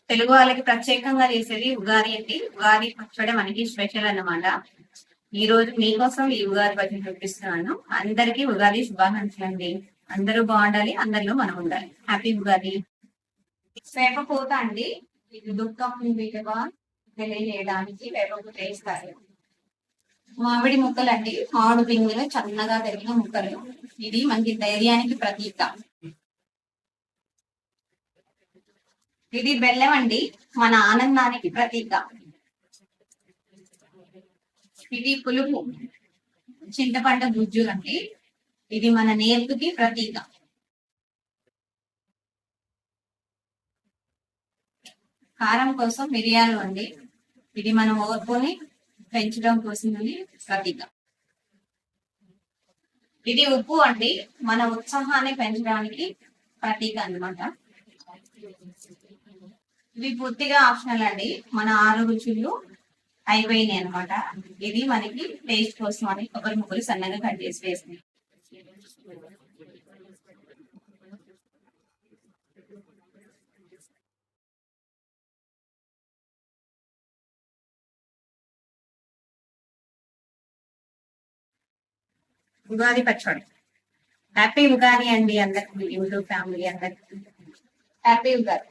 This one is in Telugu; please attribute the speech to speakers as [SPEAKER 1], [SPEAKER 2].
[SPEAKER 1] తెలుగు వాళ్ళకి ప్రత్యేకంగా చేసేది ఉగాది అండి. ఉగాది పచ్చడి మనకి స్పెషల్ అన్నమాట. ఈ రోజు మీకోసం ఈ ఉగాది పచ్చడి చూపిస్తున్నాను. అందరికీ ఉగాది శుభాకాంక్షలు అండి. అందరూ బాగుండాలి, అందరిలో మనం ఉండాలి. హ్యాపీ ఉగాది. వేప పూత అండి. ఇది దుఃఖం విలువ తెలియజేయడానికి వేప పూత వేస్తారు. మామిడి ముక్కలు అండి. మామిడి పింగులు చన్నగా తరిగిన ముక్కలు. ఇది మనకి ధైర్యానికి ప్రతీక. ఇది బెల్లం అండి, మన ఆనందానికి ప్రతీక. ఇది పులుపు, చింతపండు గుజ్జు అండి. ఇది మన నేర్పుకి ప్రతీక. కారం కోసం మిరియాలు అండి. ఇది మనం ఓర్పుని పెంచడం కోసం ప్రతీక. ఇది ఉప్పు అండి, మన ఉత్సాహాన్ని పెంచడానికి ప్రతీక అన్నమాట. ఇవి పూర్తిగా ఆప్షనల్ అండి. మన 6 రుచులు అయిపోయినాయి అనమాట. ఇది మనకి టేస్ట్ కోసం అని కొబ్బరి ముక్కలు సన్నగా కట్ చేసి వేసినాయి. ఉగాది పచ్చడి. హ్యాపీ ఉగాది అండి అందరికి, యూట్యూబ్ ఫ్యామిలీ అందరికి హ్యాపీ ఉగాది.